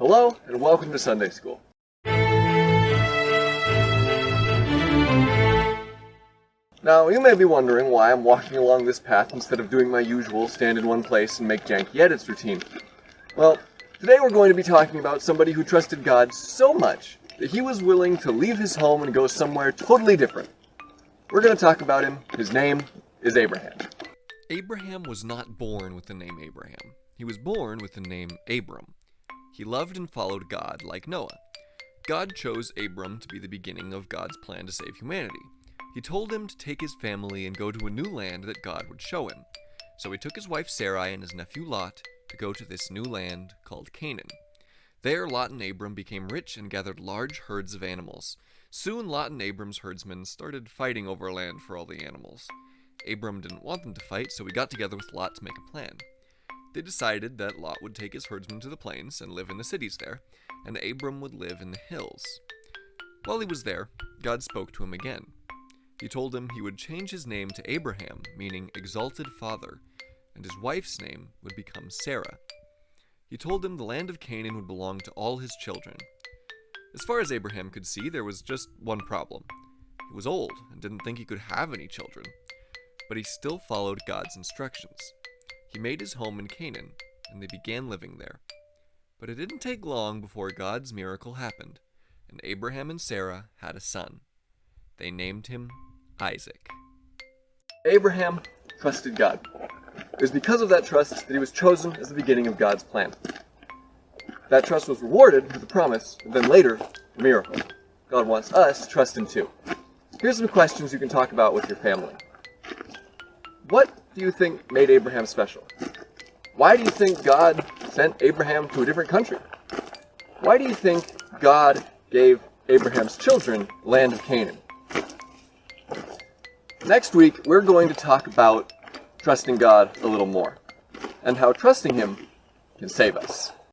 Hello, and welcome to Sunday School. Now, you may be wondering why I'm walking along this path instead of doing my usual stand in one place and make janky edits routine. Well, today we're going to be talking about somebody who trusted God so much that he was willing to leave his home and go somewhere totally different. We're going to talk about him. His name is Abraham. Abraham was not born with the name Abraham. He was born with the name Abram. He loved and followed God like Noah. God chose Abram to be the beginning of God's plan to save humanity. He told him to take his family and go to a new land that God would show him. So he took his wife Sarai and his nephew Lot to go to this new land called Canaan. There Lot and Abram became rich and gathered large herds of animals. Soon Lot and Abram's herdsmen started fighting over land for all the animals. Abram didn't want them to fight, so he got together with Lot to make a plan. They decided that Lot would take his herdsmen to the plains and live in the cities there, and Abram would live in the hills. While he was there, God spoke to him again. He told him he would change his name to Abraham, meaning exalted father, and his wife's name would become Sarah. He told him the land of Canaan would belong to all his children. As far as Abraham could see, there was just one problem. He was old and didn't think he could have any children, but he still followed God's instructions. He made his home in Canaan, and they began living there. But it didn't take long before God's miracle happened, and Abraham and Sarah had a son. They named him Isaac. Abraham trusted God. It was because of that trust that he was chosen as the beginning of God's plan. That trust was rewarded with a promise, and then later, a miracle. God wants us to trust him too. Here's some questions you can talk about with your family. What do you think made Abraham special? Why do you think God sent Abraham to a different country? Why do you think God gave Abraham's children land of Canaan? Next week, we're going to talk about trusting God a little more, and how trusting him can save us.